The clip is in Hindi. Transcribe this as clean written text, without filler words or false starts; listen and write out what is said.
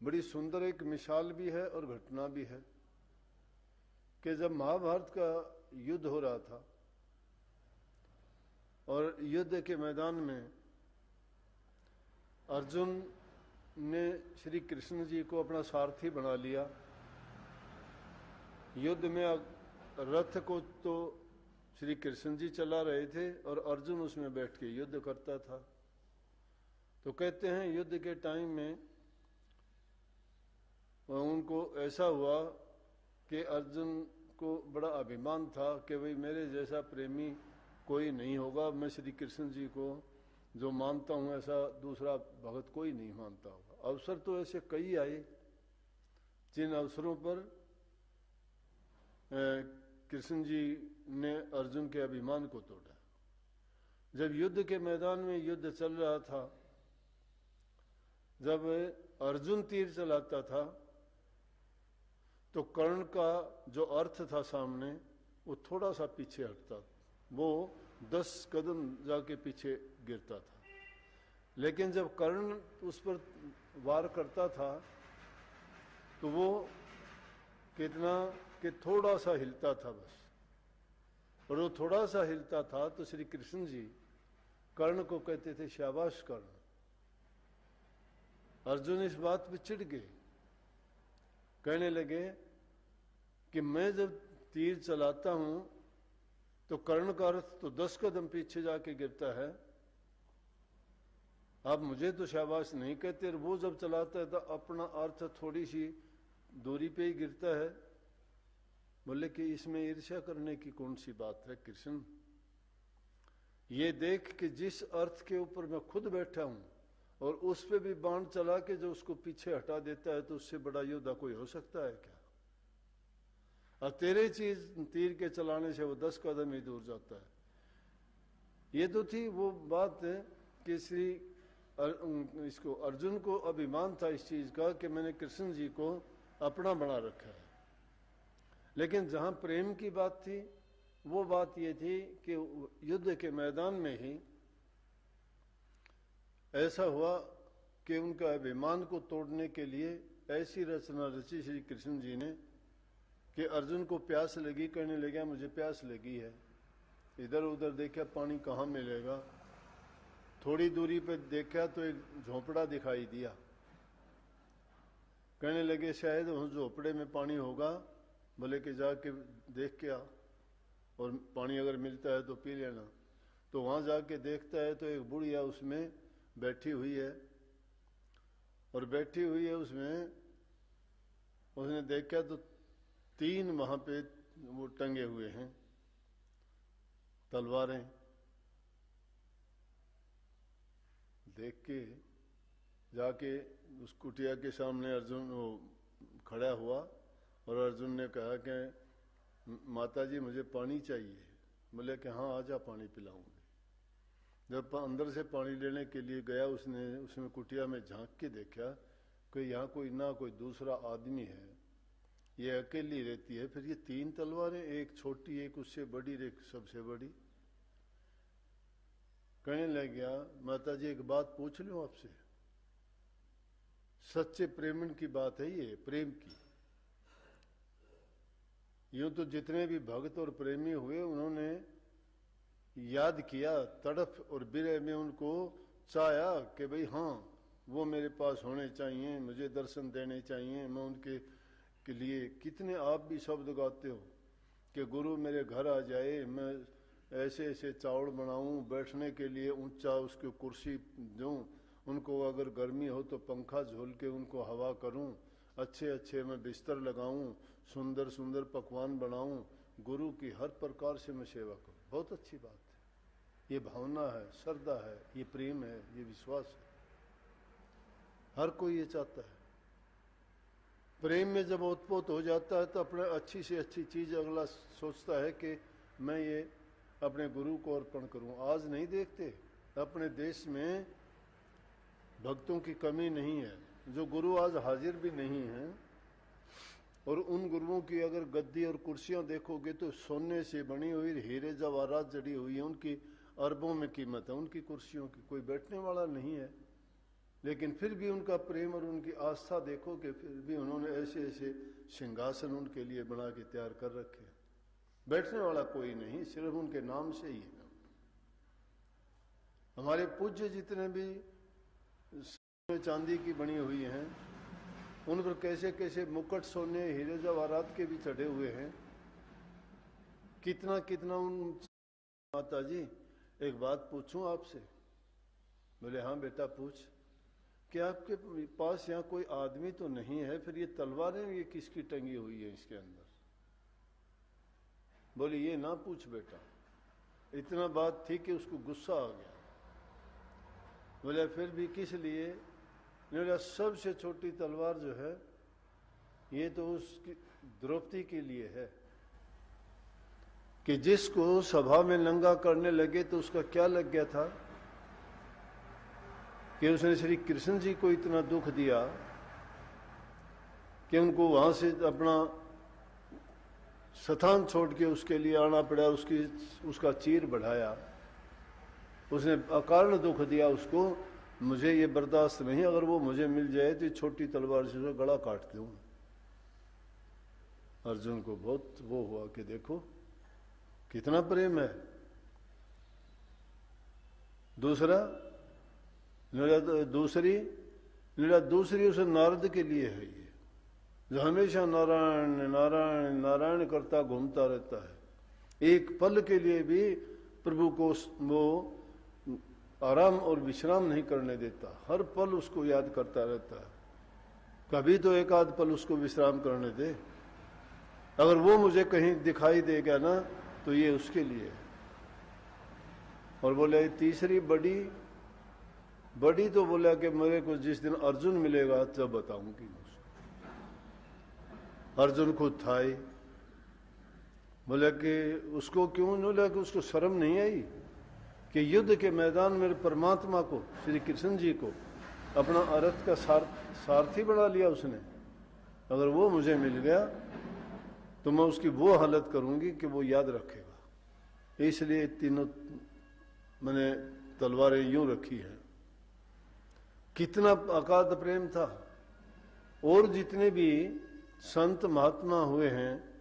बड़ी सुंदर एक मिसाल भी है और घटना भी है कि जब महाभारत का युद्ध हो रहा था और युद्ध के मैदान में अर्जुन ने श्री कृष्ण जी को अपना सारथी बना लिया। युद्ध में रथ को तो श्री कृष्ण जी चला रहे थे और अर्जुन उसमें बैठ के युद्ध करता था। तो कहते हैं युद्ध के टाइम में उनको ऐसा हुआ कि अर्जुन को बड़ा अभिमान था कि भाई मेरे जैसा प्रेमी कोई नहीं होगा, मैं श्री कृष्ण जी को जो मानता हूं ऐसा दूसरा भगत कोई नहीं मानता होगा। अवसर तो ऐसे कई आए जिन अवसरों पर कृष्ण जी ने अर्जुन के अभिमान को तोड़ा। जब युद्ध के मैदान में युद्ध चल रहा था, जब अर्जुन तीर चलाता था तो कर्ण का जो अर्थ था सामने वो थोड़ा सा पीछे हटता, वो 10 कदम जाके पीछे गिरता था। लेकिन जब कर्ण उस पर वार करता था तो वो कितना कि थोड़ा सा हिलता था बस, और वो थोड़ा सा हिलता था तो श्री कृष्ण जी कर्ण को कहते थे शाबाश कर्ण। अर्जुन इस बात पे चिढ़ गए, कहने लगे कि मैं जब तीर चलाता हूं तो कर्ण का अर्थ तो 10 कदम पीछे जाके गिरता है, आप मुझे तो शाबाश नहीं कहते, और वो जब चलाता है तो अपना अर्थ थोड़ी सी दूरी पे ही गिरता है। बोले कि इसमें ईर्ष्या करने की कौन सी बात है कृष्ण, ये देख कि जिस अर्थ के ऊपर मैं खुद बैठा हूं और उस पे भी बाण चला के जो उसको पीछे हटा देता है तो उससे बड़ा योद्धा कोई हो सकता है क्या? और तेरे तीर के चलाने से वो 10 कदम ही दूर जाता है। ये तो थी वो बात कि श्री इसको अर्जुन को अभिमान था इस चीज का कि मैंने कृष्ण जी को अपना बना रखा है। लेकिन जहां प्रेम की बात थी वो बात ये थी कि युद्ध के मैदान में ही ऐसा हुआ कि उनका अभिमान को तोड़ने के लिए ऐसी रचना रची श्री कृष्ण जी ने कि अर्जुन को प्यास लगी, कहने लगा मुझे प्यास लगी है। इधर उधर देखा पानी कहाँ मिलेगा, थोड़ी दूरी पे देखा तो एक झोपड़ा दिखाई दिया, कहने लगे शायद उस झोपड़े में पानी होगा, बोले कि जाके देख के आ और पानी अगर मिलता है तो पी लेना। तो वहां जाके देखता है तो एक बुढ़िया उसमें बैठी हुई है, और बैठी हुई है उसमें उसने देखा तो 3 वहां पे वो टंगे हुए हैं तलवारें। देख के जाके उस कुटिया के सामने अर्जुन वो खड़ा हुआ और अर्जुन ने कहा कि माता जी मुझे पानी चाहिए। बोले कि हाँ आजा पानी पिलाऊंगी। जब अंदर से पानी लेने के लिए गया उसने उसमें कुटिया में झांक के देखा कि यहाँ कोई दूसरा आदमी है, ये अकेली रहती है। फिर ये 3 तलवारें, एक छोटी एक उससे बड़ी एक सबसे बड़ी। कहने लग गया माता जी एक बात पूछ लूं आपसे, सच्चे प्रेम की बात है ये, प्रेम की। यूं तो जितने भी भक्त और प्रेमी हुए उन्होंने याद किया, तड़फ और बिरह में उनको चाहा कि भाई हाँ वो मेरे पास होने चाहिए, मुझे दर्शन देने चाहिए। मैं उनके के लिए कितने आप भी शब्द गाते हो कि गुरु मेरे घर आ जाए, मैं ऐसे ऐसे चावल बनाऊं, बैठने के लिए ऊंचा उसकी कुर्सी दूं, उनको अगर गर्मी हो तो पंखा झोल के उनको हवा करूं, अच्छे अच्छे मैं बिस्तर लगाऊं, सुंदर सुंदर पकवान बनाऊं, गुरु की हर प्रकार से मैं सेवा करूं। बहुत अच्छी बात है, ये भावना है, श्रद्धा है, ये प्रेम है, ये विश्वास है, हर कोई ये चाहता है। प्रेम में जब उत्पोत हो जाता है तो अपने अच्छी से अच्छी चीज अगला सोचता है कि मैं ये अपने गुरु को अर्पण करूं। आज नहीं देखते अपने देश में भक्तों की कमी नहीं है, जो गुरु आज हाजिर भी नहीं है, और उन गुरुओं की अगर गद्दी और कुर्सियां देखोगे तो सोने से बनी हुई, हीरे जवाहरात जड़ी हुई है, उनकी अरबों में कीमत है उनकी कुर्सियों की, कोई बैठने वाला नहीं है। लेकिन फिर भी उनका प्रेम और उनकी आस्था देखो कि फिर भी उन्होंने ऐसे ऐसे सिंहासन उनके लिए बना के तैयार कर रखे। बैठने वाला कोई नहीं, सिर्फ उनके नाम से ही है। हमारे पूज्य जितने भी चांदी की बनी हुई हैं, उन पर कैसे कैसे मुकुट सोने हीरे जवाहरात के भी चढ़े हुए हैं। कितना कितना उन माता जी, एक बात पूछूं आपसे? बोले हाँ बेटा पूछ। कि आपके पास यहाँ कोई आदमी तो नहीं है, फिर ये तलवारें ये किसकी टंगी हुई है इसके अंदर? बोले ये ना पूछ बेटा। इतना बात थी कि उसको गुस्सा आ गया। बोले फिर भी किस लिए? बोला सबसे छोटी तलवार जो है ये तो उसकी द्रौपदी के लिए है, कि जिसको सभा में नंगा करने लगे तो उसका क्या लग गया था कि उसने श्री कृष्ण जी को इतना दुख दिया कि उनको वहां से अपना स्थान छोड़ के उसके लिए आना पड़ा, उसका चीर बढ़ाया, उसने अकारण दुख दिया उसको। मुझे ये बर्दाश्त नहीं, अगर वो मुझे मिल जाए तो छोटी तलवार से गला काट दूं। अर्जुन को बहुत वो हुआ कि देखो कितना प्रेम है। दूसरी उसे नारद के लिए है, ये जो हमेशा नारायण नारायण नारायण करता घूमता रहता है, एक पल के लिए भी प्रभु को वो आराम और विश्राम नहीं करने देता, हर पल उसको याद करता रहता है। कभी तो एक आध पल उसको विश्राम करने दे। अगर वो मुझे कहीं दिखाई देगा ना तो ये उसके लिए। और बोले तीसरी बड़ी तो बोला कि मेरे को जिस दिन अर्जुन मिलेगा तब बताऊंगी उसको। अर्जुन खुद था ही। बोले कि उसको क्यों? बोला कि उसको शर्म नहीं आई कि युद्ध के मैदान में परमात्मा को, श्री कृष्ण जी को अपना रथ का सारथी बना लिया उसने। अगर वो मुझे मिल गया तो मैं उसकी वो हालत करूंगी कि वो याद रखेगा। इसलिए तीनों मैंने तलवारें यूं रखी हैं। कितना अगाध प्रेम था। और जितने भी संत महात्मा हुए हैं